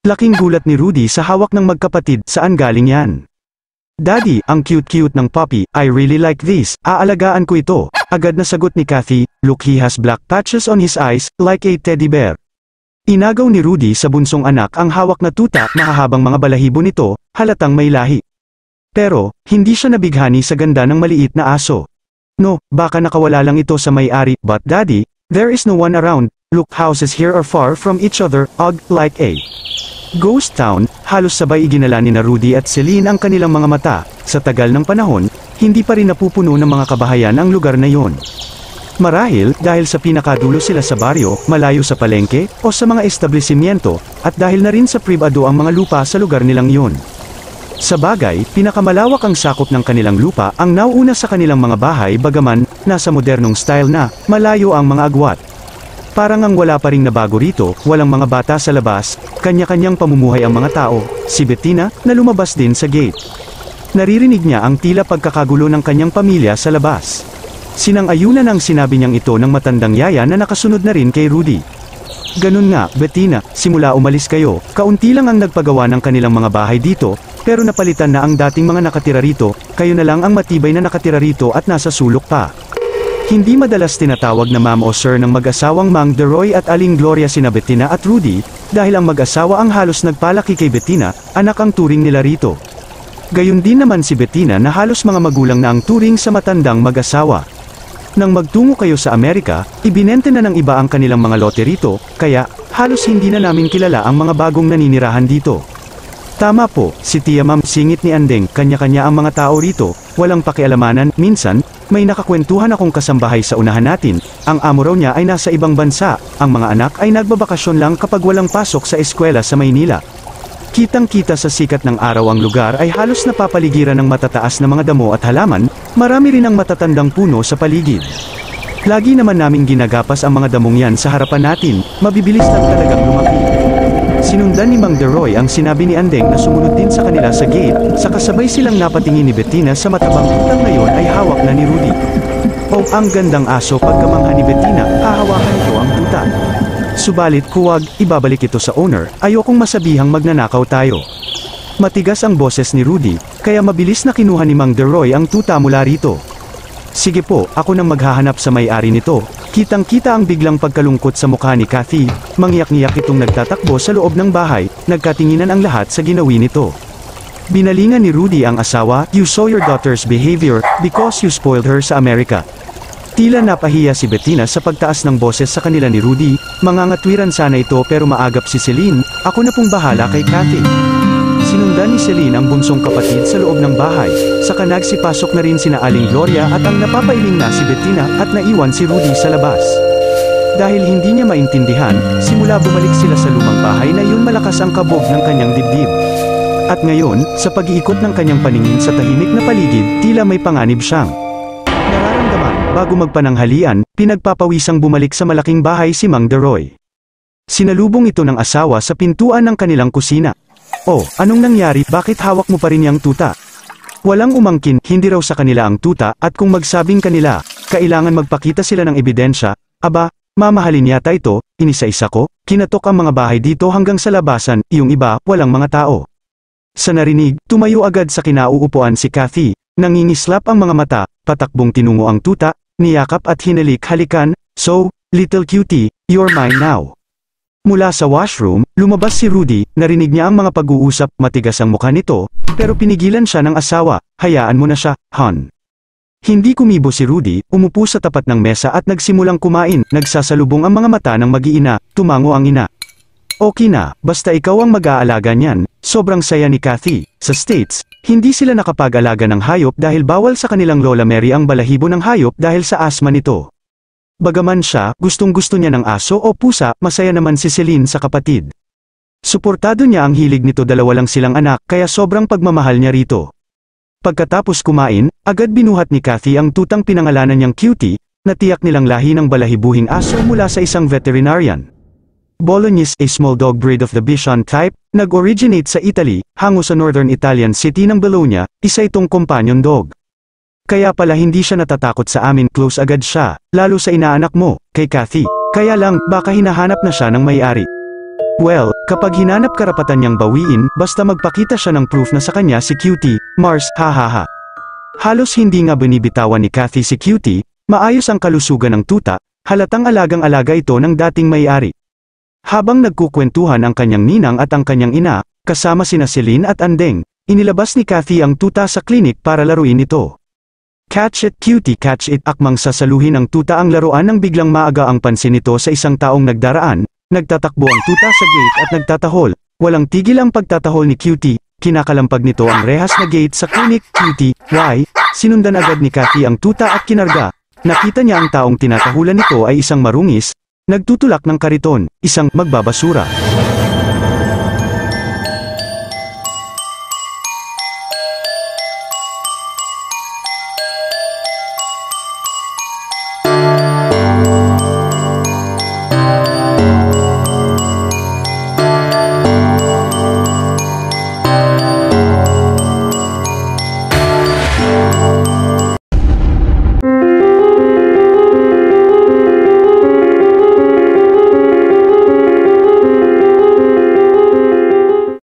Laking gulat ni Rudy sa hawak ng magkapatid, saan galing yan? Daddy, ang cute-cute ng puppy, I really like this, aalagaan ko ito. Agad na sagot ni Kathy, look he has black patches on his eyes, like a teddy bear. Inagaw ni Rudy sa bunsong anak ang hawak na tuta, mahahabang mga balahibo nito, halatang may lahi. Pero, hindi siya nabighani sa ganda ng maliit na aso. No, baka nakawala lang ito sa may-ari, but daddy, there is no one around, look houses here are far from each other, like a ghost town. Halos sabay iginala ni Rudy at Celine ang kanilang mga mata. Sa tagal ng panahon, hindi pa rin napupuno ng mga kabahayan ang lugar na yon. Marahil, dahil sa pinakadulo sila sa baryo, malayo sa palengke, o sa mga establishmento, at dahil na rin sa pribado ang mga lupa sa lugar nilang yon. Sa bagay, pinakamalawak ang sakop ng kanilang lupa ang nauuna sa kanilang mga bahay bagaman, nasa modernong style na, malayo ang mga agwat. Parang ang wala pa ring nabago rito, walang mga bata sa labas, kanya-kanyang pamumuhay ang mga tao, si Bettina, na lumabas din sa gate. Naririnig niya ang tila pagkakagulo ng kanyang pamilya sa labas. Sinang-ayunan ang sinabi niyang ito ng matandang yaya na nakasunod na rin kay Rudy. Ganun nga, Bettina, simula umalis kayo, kaunti lang ang nagpagawa ng kanilang mga bahay dito, pero napalitan na ang dating mga nakatira rito, kayo na lang ang matibay na nakatira rito at nasa sulok pa. Hindi madalas tinatawag na ma'am o sir ng mag-asawang Mang Deroy at Aling Gloria sina Bettina at Rudy, dahil ang mag-asawa ang halos nagpalaki kay Bettina, anak ang turing nila rito. Gayon din naman si Bettina na halos mga magulang na ang turing sa matandang mag-asawa. Nang magtungo kayo sa Amerika, ibinente na ng iba ang kanilang mga lote rito, kaya, halos hindi na namin kilala ang mga bagong naninirahan dito. Tama po, si Tia Ma'am singit ni Andeng, kanya-kanya ang mga tao rito, walang pakialamanan, minsan, may nakakwentuhan akong kasambahay sa unahan natin, ang amo raw niya ay nasa ibang bansa, ang mga anak ay nagbabakasyon lang kapag walang pasok sa eskwela sa Maynila. Kitang-kita sa sikat ng araw ang lugar ay halos napapaligiran ng matataas na mga damo at halaman, marami rin ang matatandang puno sa paligid. Lagi naman namin ginagapas ang mga damong yan sa harapan natin, mabibilis lang talagang lumaki. Sinundan ni Mang Deroy ang sinabi ni Andeng na sumunod din sa kanila sa gate, sa kasabay silang napatingin ni Bettina sa matabang tutang ngayon ay hawak na ni Rudy. Oh, ang gandang aso pagkamangha ni Bettina, hahawakan ito ang tuta. Subalit huwag, ibabalik ito sa owner, ayokong masabihang magnanakaw tayo. Matigas ang boses ni Rudy, kaya mabilis na kinuha ni Mang Deroy ang tuta mula rito. Sige po, ako nang maghahanap sa may-ari nito. Kitang-kita ang biglang pagkalungkot sa mukha ni Kathy, mangyak-ngiyak itong nagtatakbo sa loob ng bahay, nagkatinginan ang lahat sa ginawi nito. Binalingan ni Rudy ang asawa, you saw your daughter's behavior, because you spoiled her sa Amerika. Tila napahiya si Bettina sa pagtaas ng boses sa kanila ni Rudy, mangangatwiran sana ito pero maagap si Celine, ako na pong bahala kay Kathy. Sinundan ni Celine ang bunsong kapatid sa loob ng bahay, saka nagsipasok na rin sina Aling Gloria at ang napapailing na si Bettina at naiwan si Rudy sa labas. Dahil hindi niya maintindihan, simula bumalik sila sa lumang bahay na iyon malakas ang kabog ng kanyang dibdib. At ngayon, sa pag-iikot ng kanyang paningin sa tahimik na paligid, tila may panganib siyang nararamdaman. Bago magpananghalian, pinagpapawisang bumalik sa malaking bahay si Mang Deroy. Sinalubong ito ng asawa sa pintuan ng kanilang kusina. Oh, anong nangyari, bakit hawak mo pa rin yang tuta? Walang umangkin, hindi raw sa kanila ang tuta, at kung magsabing kanila, kailangan magpakita sila ng ebidensya. Aba, mamahalin yata ito, inisa-isa ko, kinatok ang mga bahay dito hanggang sa labasan, yung iba, walang mga tao. Sa narinig, tumayo agad sa kinauupuan si Kathy, nangingislap ang mga mata, patakbong tinungo ang tuta, niyakap at hinalik-halikan, so, little cutie, you're mine now. Mula sa washroom, lumabas si Rudy, narinig niya ang mga pag-uusap, matigas ang mukha nito, pero pinigilan siya ng asawa, hayaan mo na siya, hon. Hindi kumibo si Rudy, umupo sa tapat ng mesa at nagsimulang kumain, nagsasalubong ang mga mata ng mag-iina, tumango ang ina. Okay na, basta ikaw ang mag-aalaga niyan, sobrang saya ni Kathy. Sa States, hindi sila nakapag-alaga ng hayop dahil bawal sa kanilang Lola Mary ang balahibo ng hayop dahil sa asma nito. Bagaman siya, gustong-gusto niya ng aso o pusa, masaya naman si Celine sa kapatid. Suportado niya ang hilig nito, dalawa lang silang anak, kaya sobrang pagmamahal niya rito. Pagkatapos kumain, agad binuhat ni Kathy ang tutang pinangalanan niyang Cutie, na tiyak nilang lahi ng balahibuhing aso mula sa isang veterinarian. Bolognese, a small dog breed of the Bichon type, nag-originate sa Italy, hango sa northern Italian city ng Bologna, isa itong companion dog. Kaya pala hindi siya natatakot sa amin, close agad siya, lalo sa inaanak mo, kay Kathy. Kaya lang, baka hinahanap na siya ng may-ari. Well, kapag hinanap karapatan niyang bawiin, basta magpakita siya ng proof na sa kanya si Cutie, Mars, hahaha. Halos hindi nga binibitawan ni Kathy si Cutie, maayos ang kalusugan ng tuta, halatang alagang-alaga ito ng dating may-ari. Habang nagkukwentuhan ang kanyang ninang at ang kanyang ina, kasama sina Celine at Andeng, inilabas ni Kathy ang tuta sa klinik para laruin ito. Catch it Cutie catch it akmang sasaluhin ang tuta ang laruan nang biglang maaga ang pansin nito sa isang taong nagdaraan, nagtatakbo ang tuta sa gate at nagtatahol, walang tigil ang pagtatahol ni Cutie, kinakalampag nito ang rehas na gate sa klinik. Cutie, why? Sinundan agad ni Kathy ang tuta at kinarga, nakita niya ang taong tinatahulan nito ay isang marungis, nagtutulak ng kariton, isang magbabasura.